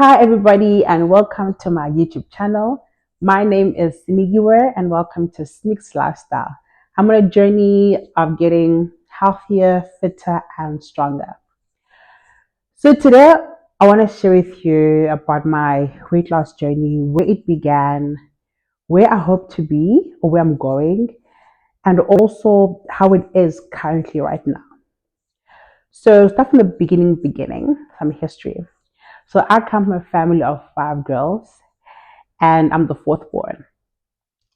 Hi, everybody, and welcome to my YouTube channel. My name is Sinigiwe, and welcome to Sneaks Lifestyle. I'm on a journey of getting healthier, fitter, and stronger. So, today I want to share with you about my weight loss journey, where it began, where I hope to be, or where I'm going, and also how it is currently right now. So, start from the beginning, some history. So, I come from a family of five girls and I'm the fourth born.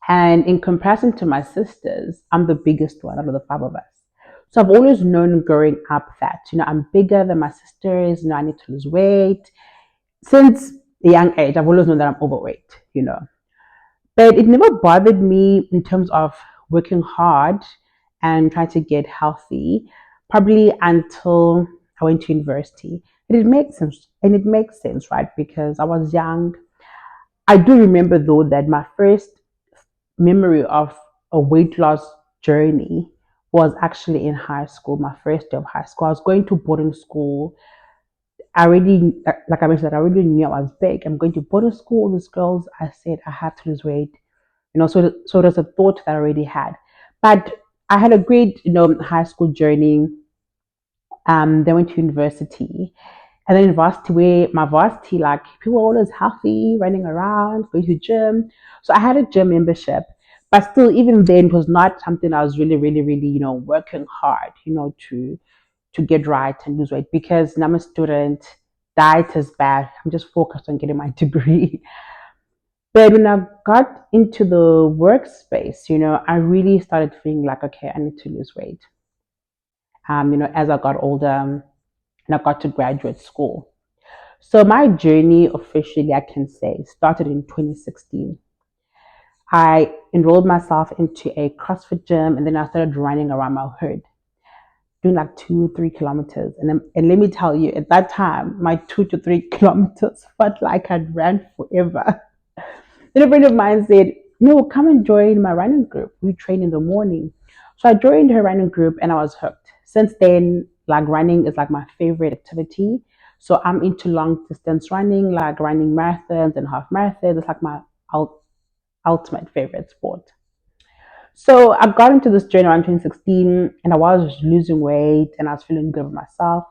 And in comparison to my sisters, I'm the biggest one out of the five of us. So I've always known growing up that, I'm bigger than my sisters, I need to lose weight. Since a young age, I've always known that I'm overweight. But it never bothered me in terms of working hard and trying to get healthy, probably until I went to university. And it makes sense, right? Because I was young. I do remember though that my first memory of a weight loss journey was actually in high school, my first day of high school. I was going to boarding school. I already, like I mentioned, I already knew I was big. I'm going to boarding school with these girls. I said, I have to lose weight. So there's a thought that I already had. But I had a great, high school journey. Then went to university. And then university, where my varsity, like people were always healthy, running around, going to gym. So I had a gym membership, but still, even then, it was not something I was really, really, really, working hard, to get right and lose weight because I'm a student. Diet is bad. I'm just focused on getting my degree. But when I got into the workspace, I really started feeling like, okay, I need to lose weight. As I got older and I got to graduate school. So my journey officially, I can say, started in 2016. I enrolled myself into a CrossFit gym and then I started running around my hood, doing like 2, 3 kilometers. And let me tell you, at that time, my 2 to 3 kilometers felt like I'd ran forever. Then a friend of mine said, no, come and join my running group. We train in the morning. So I joined her running group and I was hooked. Since then, like running is like my favorite activity. So I'm into long distance running, like running marathons and half marathons. It's like my ultimate favorite sport. So I got into this journey around 2016 and I was losing weight and I was feeling good with myself.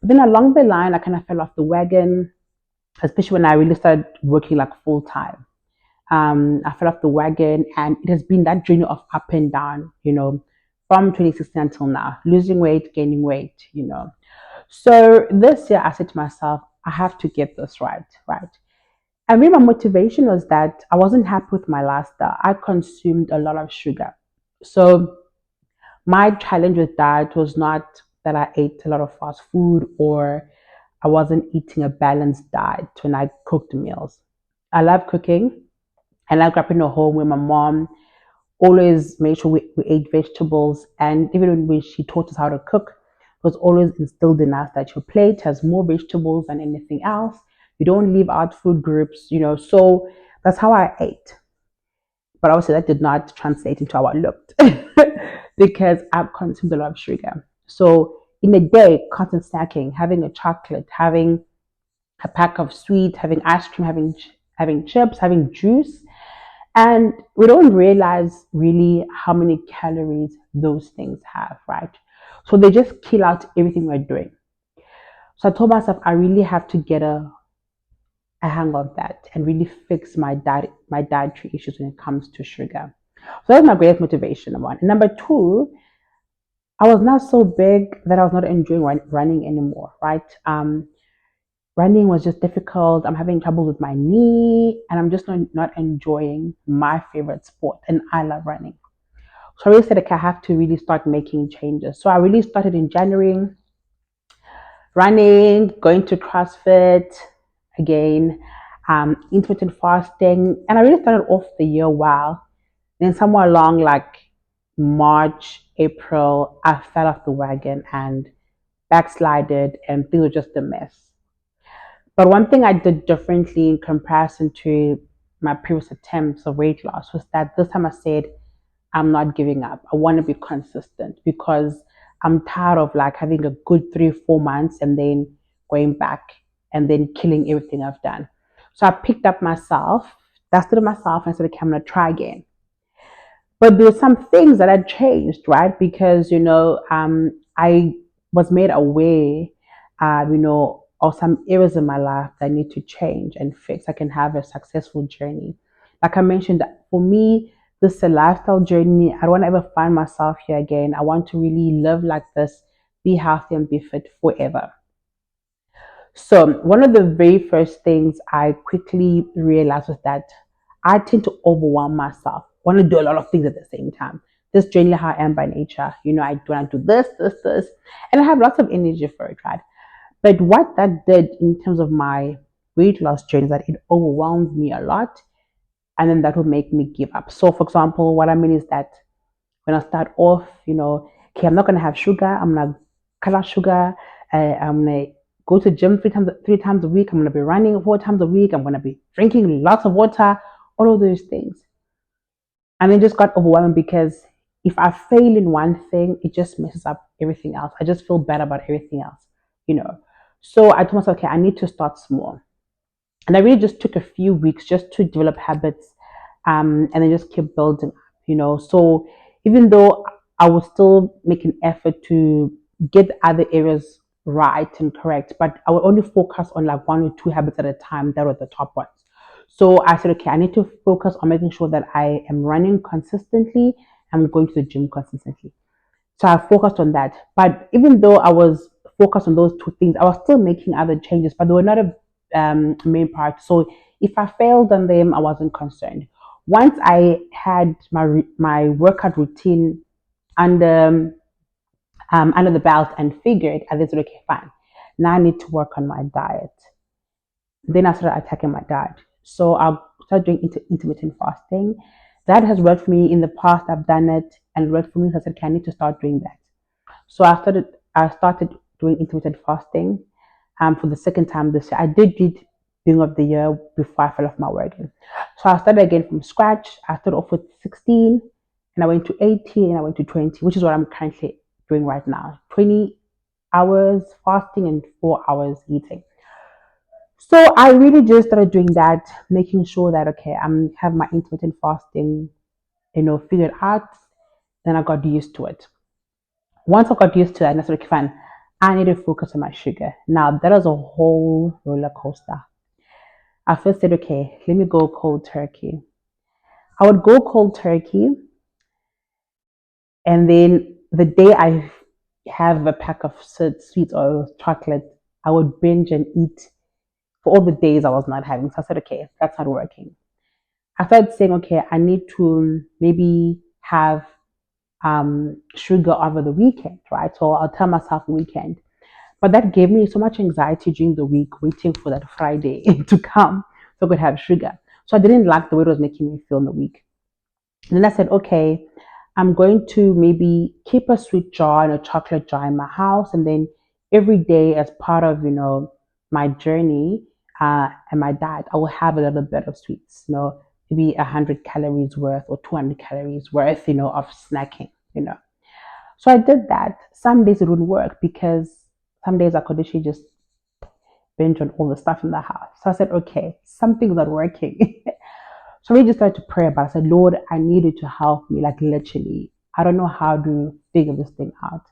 But then along the line, I kind of fell off the wagon, especially when I really started working like full time. I fell off the wagon, and it has been that journey of up and down, from 2016 until now, losing weight, gaining weight. So this year, I said to myself, I have to get this right, right. And really, my motivation was that I wasn't happy with my lifestyle. I consumed a lot of sugar. So my challenge with that was not that I ate a lot of fast food or I wasn't eating a balanced diet when I cooked meals. I love cooking. I like up in a home where my mom always made sure we ate vegetables. And even when she taught us how to cook, it was always instilled in us that your plate has more vegetables than anything else. You don't leave out food groups. So that's how I ate. But obviously, that did not translate into how I looked because I've consumed a lot of sugar. So in a day, constant snacking, having a chocolate, having a pack of sweets, having ice cream, having chips, having juice, and we don't realize really how many calories those things have, right? So they just kill out everything we're doing. So I told myself I really have to get a hang of that and really fix my dietary issues when it comes to sugar. So that was my greatest motivation, number one. And number two, I was not so big that I was not enjoying running anymore, right? Running was just difficult. I'm having trouble with my knee, and I'm just not enjoying my favorite sport. And I love running. So I really said, okay, I have to really start making changes. So I really started in January, running, going to CrossFit again, intermittent fasting. And I really started off the year well. Then somewhere along like March, April, I fell off the wagon and backslided and things were just a mess. But one thing I did differently in comparison to my previous attempts of weight loss was that this time I said, I'm not giving up. I want to be consistent because I'm tired of like having a good 3 or 4 months and then going back and then killing everything I've done. So I picked up myself, dusted myself, and said, okay, I'm gonna try again. But there were some things that had changed, right? Because I was made aware, of some areas in my life that I need to change and fix. I can have a successful journey. Like I mentioned, for me, this is a lifestyle journey. I don't want to ever find myself here again. I want to really live like this, be healthy and be fit forever. So one of the very first things I quickly realized was that I tend to overwhelm myself. Want to do a lot of things at the same time. That's generally how I am by nature. I want to do this, and I have lots of energy for it, right? But what that did in terms of my weight loss journey is that it overwhelmed me a lot, and then that would make me give up. So, for example, what I mean is that when I start off, okay, I'm not gonna have sugar. I'm gonna cut out sugar. I'm gonna go to the gym three times a week. I'm gonna be running 4 times a week. I'm gonna be drinking lots of water. All of those things, and it just got overwhelming because if I fail in one thing, it just messes up everything else. I just feel bad about everything else, you know. So I told myself, okay, I need to start small. And I really just took a few weeks just to develop habits, and then just keep building up. So even though I would still make an effort to get the other areas right and correct, but I would only focus on like 1 or 2 habits at a time that were the top ones. So I said, okay, I need to focus on making sure that I am running consistently. I'm going to the gym consistently. So I focused on that. But even though I was focused on those 2 things, I was still making other changes, but they were not a main part. So if I failed on them, I wasn't concerned. Once I had my workout routine under under the belt and figured, I said, okay, fine. Now I need to work on my diet. Then I started attacking my diet. So I started doing intermittent fasting. That has worked for me in the past. I've done it and it worked for me. So I said, okay, I need to start doing that. So I started doing intermittent fasting for the second time this year. I did it beginning of the year before I fell off my wagon. So I started again from scratch. I started off with 16 and I went to 18 and I went to 20, which is what I'm currently doing right now. 20 hours fasting and 4 hours eating. So I really just started doing that, making sure that okay, I'm have my intermittent fasting, figured out. Then I got used to it. Once I got used to it, I said, okay, fine. I need to focus on my sugar. Now that was a whole roller coaster. I first said, okay, let me go cold turkey. I would go cold turkey, and then the day I have a pack of sweets or chocolate, I would binge and eat for all the days I was not having. So I said, okay, that's not working. I started saying, okay, I need to maybe have sugar over the weekend, right? So I'll tell myself weekend. But that gave me so much anxiety during the week, waiting for that Friday to come so I could have sugar. So I didn't like the way it was making me feel in the week. And then I said, okay, I'm going to maybe keep a sweet jar and a chocolate jar in my house. And then every day, as part of, my journey and my diet, I will have a little bit of sweets, maybe 100 calories worth or 200 calories worth, of snacking. So I did that. Some days it wouldn't work because some days I could literally just binge on all the stuff in the house. So I said, okay, something's not working. So we just started to pray about it. I said, Lord, I need you to help me, like literally. I don't know how to figure this thing out.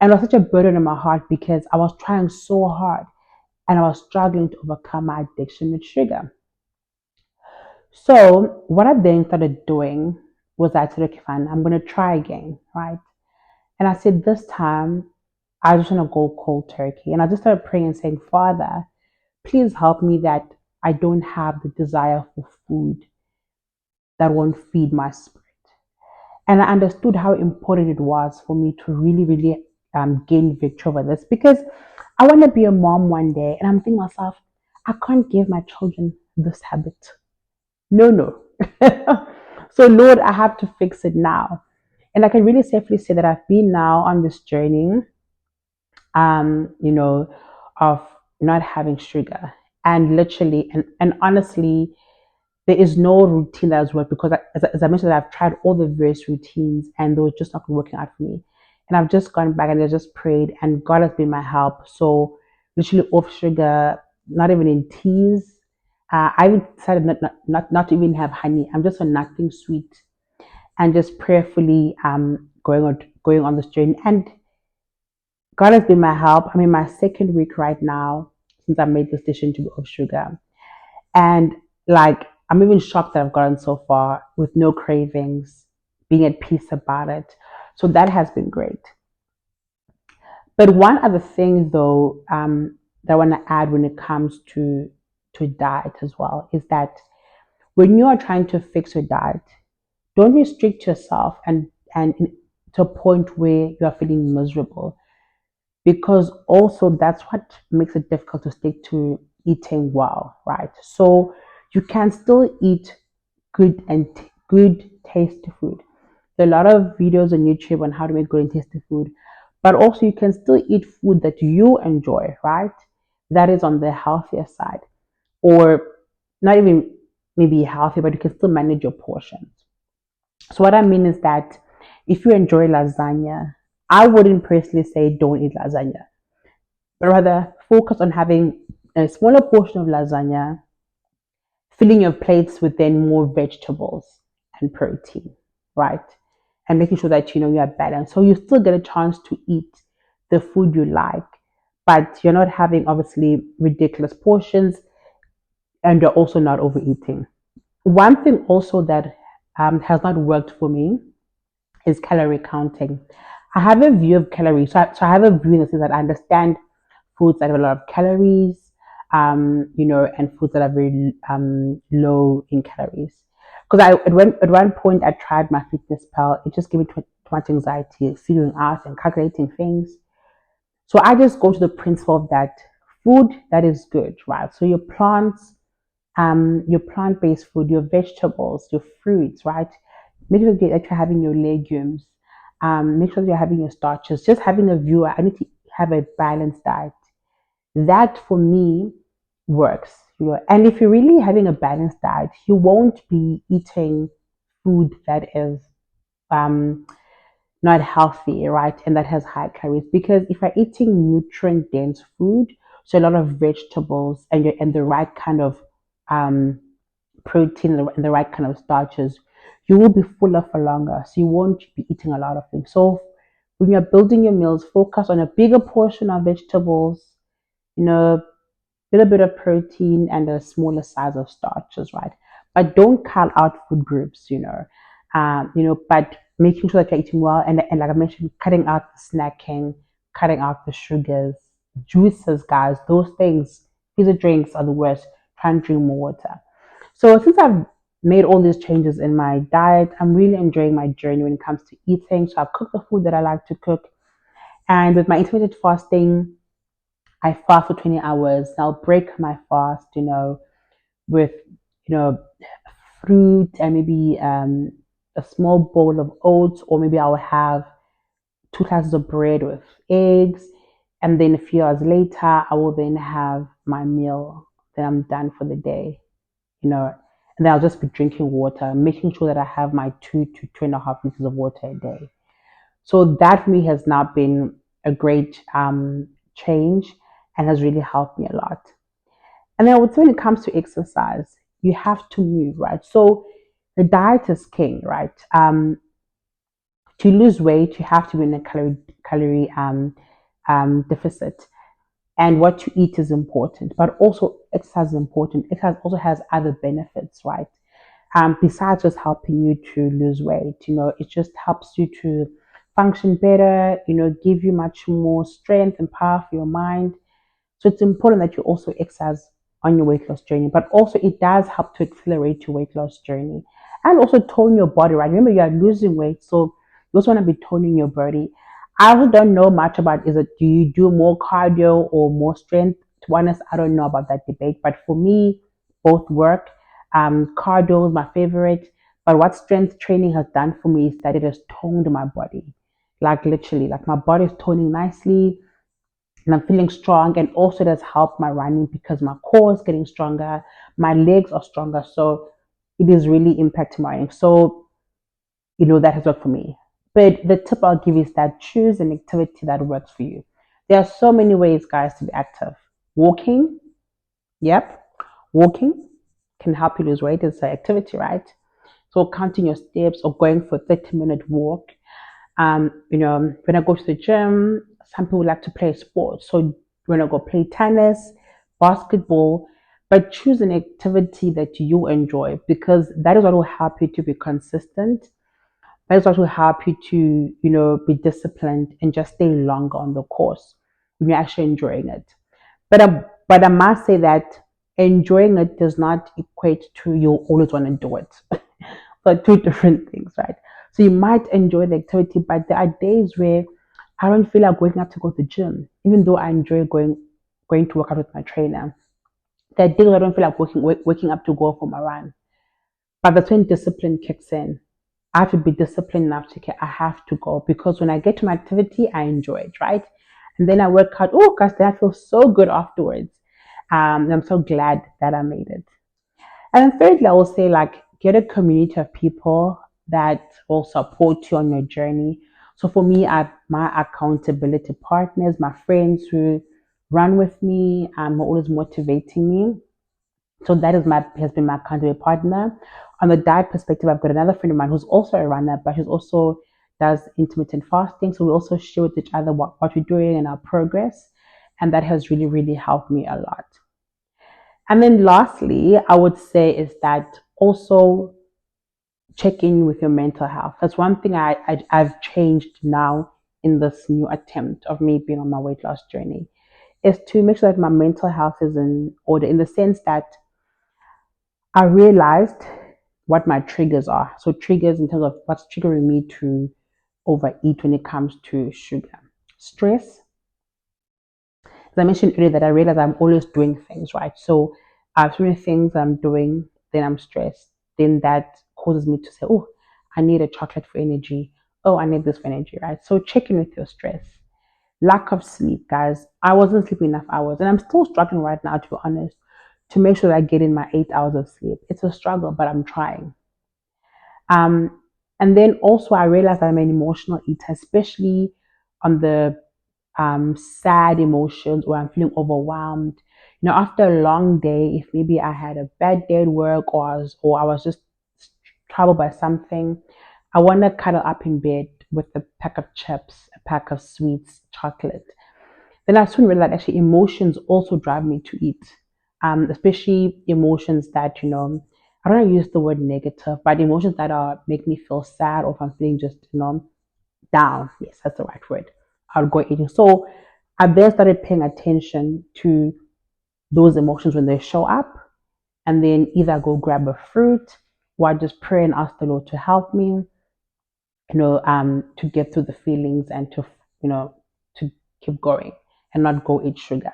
And it was such a burden in my heart because I was trying so hard and I was struggling to overcome my addiction with sugar. So what I then started doing was I said, okay, fine, I'm going to try again, right? And I said, this time, I just want to go cold turkey. And I just started praying and saying, Father, please help me that I don't have the desire for food that won't feed my spirit. And I understood how important it was for me to really, really gain victory over this because I want to be a mom one day. And I'm thinking myself, I can't give my children this habit. No, no. So, Lord, I have to fix it now. And I can really safely say that I've been now on this journey, you know, of not having sugar. And literally, and honestly, there is no routine that has worked because, as I mentioned, I've tried all the various routines and they were just not working out for me. And I've just gone back and I just prayed, and God has been my help. So, literally, off sugar, not even in teas. I decided not to even have honey. I'm just on nothing sweet and just prayerfully going on this journey. And God has been my help. I'm in my second week right now since I made this decision to be off sugar. And like I'm even shocked that I've gotten so far with no cravings, being at peace about it. So that has been great. But one other thing though, that I want to add when it comes to diet as well is that when you are trying to fix your diet, don't restrict yourself and to a point where you are feeling miserable, because also that's what makes it difficult to stick to eating well, right? So you can still eat good tasty food. There are a lot of videos on YouTube on how to make good and tasty food, but also you can still eat food that you enjoy, right? That is on the healthier side, or not even maybe healthy, but you can still manage your portions. So what I mean is that if you enjoy lasagna, I wouldn't personally say don't eat lasagna, but rather focus on having a smaller portion of lasagna, filling your plates with then more vegetables and protein, right? And making sure that you are balanced. So you still get a chance to eat the food you like, but you're not having obviously ridiculous portions and you're also not overeating. One thing also that has not worked for me is calorie counting. I have a view of calories. So I have a view in the sense that I understand foods that have a lot of calories, and foods that are very low in calories. Because at one point I tried my fitness pal, it just gave me too much anxiety figuring out and calculating things. So I just go to the principle of that food that is good, right? So your plant-based food, your vegetables, your fruits, right? Make sure that you're having your legumes. Make sure that you're having your starches. Just having a view. I need to have a balanced diet. That for me works. And if you're really having a balanced diet, you won't be eating food that is um, not healthy, right? And that has high calories. Because if you're eating nutrient dense food, so a lot of vegetables and the right kind of um, protein and the right kind of starches, you will be fuller for longer. So you won't be eating a lot of things. So when you're building your meals, focus on a bigger portion of vegetables, a little bit of protein and a smaller size of starches, right? But don't cut out food groups, but making sure that you're eating well and like I mentioned, cutting out the snacking, cutting out the sugars, juices, guys, those things, fizzy drinks are the worst. Try and drink more water. So since I've made all these changes in my diet, I'm really enjoying my journey when it comes to eating. So I've cooked the food that I like to cook. And with my intermittent fasting, I fast for 20 hours. I'll break my fast, with, you know, fruit and maybe a small bowl of oats, or maybe I'll have two slices of bread with eggs. And then a few hours later, I will then have my meal. Then I'm done for the day, and then I'll just be drinking water, making sure that I have my 2 to 2.5 liters of water a day. So that for me has now been a great change and has really helped me a lot. And then I would say when it comes to exercise, you have to move, right? So the diet is king, right? To lose weight, you have to be in a calorie deficit, and what you eat is important, but also exercise is important. Exercise also has other benefits, right? Besides just helping you to lose weight, it just helps you to function better, give you much more strength and power for your mind. So it's important that you also exercise on your weight loss journey, but also it does help to accelerate your weight loss journey and also tone your body, right? Remember, you are losing weight, so you also want to be toning your body. I also don't know much about, is it, do you do more cardio or more strength? To be honest, I don't know about that debate, but for me, both work. Cardio is my favorite, but what strength training has done for me is that it has toned my body, like literally, like my body is toning nicely and I'm feeling strong. And also it has helped my running because my core is getting stronger, my legs are stronger. So it is really impacting my running. So, that has worked for me. But the tip I'll give is that choose an activity that works for you. There are so many ways, guys, to be active. Walking, Yep. Walking can help you lose weight. It's an activity, right? So counting your steps or going for a 30-minute walk. When I go to the gym, some people like to play sports. So when I go play tennis, basketball, but choose an activity that you enjoy because that is what will help you to be consistent. That is what will help you to, be disciplined and just stay longer on the course when you're actually enjoying it. But I must say that enjoying it does not equate to you always want to do it. So two different things, right? So you might enjoy the activity, but there are days where I don't feel like waking up to go to the gym, even though I enjoy going to work out with my trainer. There are days I don't feel like waking up to go for my run. But that's when discipline kicks in. I have to be disciplined enough to I have to go because when I get to my activity, I enjoy it, right? And then I work out. Oh gosh, then I feel so good afterwards. I'm so glad that I made it. And then thirdly, I will say like get a community of people that will support you on your journey. So for me, I have my accountability partners, my friends who run with me, always motivating me. So that is my has been my accountability partner. On the diet perspective, I've got another friend of mine who's also a runner, but she's also does intermittent fasting. So we also share with each other what we're doing and our progress. And that has really, really helped me a lot. And then lastly, I would say is that also check in with your mental health. That's one thing I've changed now in this new attempt of me being on my weight loss journey is to make sure that my mental health is in order in the sense that I realized what my triggers are. So triggers in terms of what's triggering me to overeat when it comes to sugar. Stress, as I mentioned earlier, that I realize I'm always doing things, right? So I've doing things I'm doing, then I'm stressed. Then that causes me to say, oh, I need a chocolate for energy. Oh, I need this for energy, right? So check in with your stress. Lack of sleep, guys. I wasn't sleeping enough hours, and I'm still struggling right now, to be honest, to make sure that I get in my 8 hours of sleep. It's a struggle, but I'm trying. Um, and then also I realized I'm an emotional eater, especially on the sad emotions or I'm feeling overwhelmed. After a long day, if maybe I had a bad day at work or I was just troubled by something, I want to cuddle up in bed with a pack of chips, a pack of sweets, chocolate. Then I soon realized actually emotions also drive me to eat, especially emotions that, I don't use the word negative, but emotions that are make me feel sad or if I'm feeling just, down. Yes, that's the right word. I'll go eating. So I then started paying attention to those emotions when they show up and then either go grab a fruit or I just pray and ask the Lord to help me, to get through the feelings and to keep going and not go eat sugar.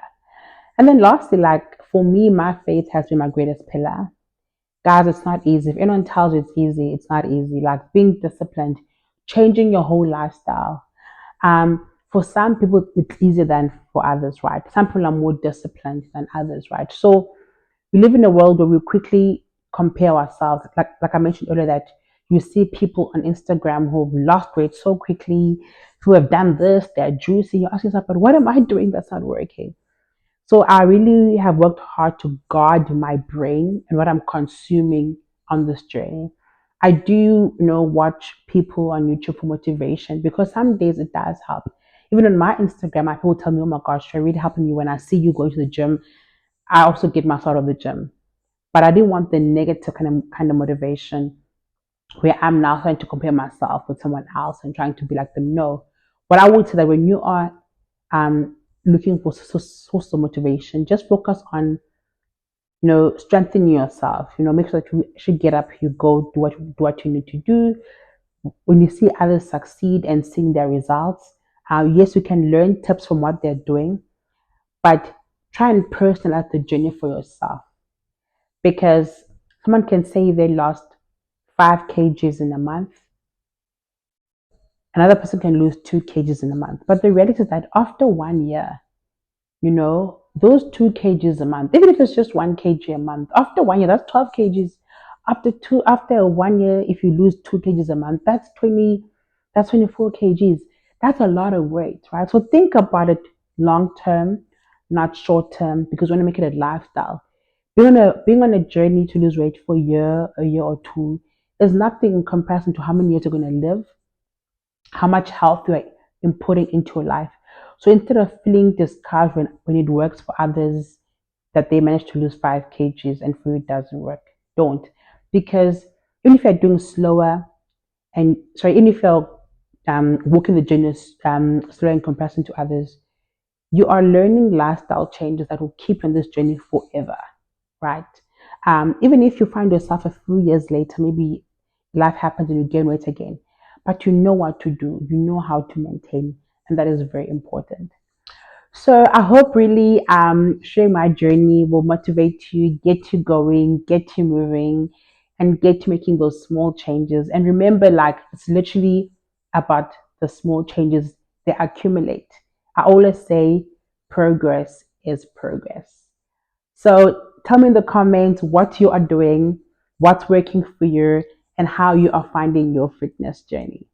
And then lastly, like for me, my faith has been my greatest pillar. Guys, it's not easy. If anyone tells you it's easy, it's not easy. Like being disciplined, changing your whole lifestyle. For some people, it's easier than for others, right? Some people are more disciplined than others, right? So we live in a world where we quickly compare ourselves. Like I mentioned earlier, that you see people on Instagram who've lost weight so quickly, who have done this, they're juicy. You ask yourself, but what am I doing that's not working? So I really have worked hard to guard my brain and what I'm consuming on this journey. I do, watch people on YouTube for motivation because some days it does help. Even on my Instagram, my people tell me, "Oh my gosh, you're really helping me when I see you going to the gym." I also get myself out of the gym, but I didn't want the negative kind of motivation where I'm now trying to compare myself with someone else and trying to be like them. No, but I would say that when you are looking for source of motivation, just focus on strengthening yourself. Make sure that you should get up, you go do what you need to do. When you see others succeed and seeing their results, yes, you can learn tips from what they're doing, but try and personalize the journey for yourself because someone can say they lost 5 kgs in a month. Another person can lose 2 kgs in a month. But the reality is that after 1 year, those 2 kgs a month, even if it's just 1 kg a month, after 1 year, that's 12 kgs. After 1 year, if you lose 2 kgs a month, that's 24 kgs. That's a lot of weight, right? So think about it long term, not short term, because we want to make it a lifestyle. Being on a journey to lose weight for a year or two is nothing in comparison to how many years you're gonna live, how much health you're inputting into your life. So instead of feeling discouraged when it works for others, that they manage to lose 5 kgs and for you it doesn't work, don't. Because even if you're doing slower, and sorry, even if you're walking the journey slower in comparison to others, you are learning lifestyle changes that will keep you on this journey forever, right? Even if you find yourself a few years later, maybe life happens and you gain weight again, but you know what to do, you know how to maintain, and that is very important. So I hope really sharing my journey will motivate you, get you going, get you moving, and get you making those small changes. And remember, like it's literally about the small changes, they accumulate. I always say progress is progress. So tell me in the comments what you are doing, what's working for you, and how you are finding your fitness journey.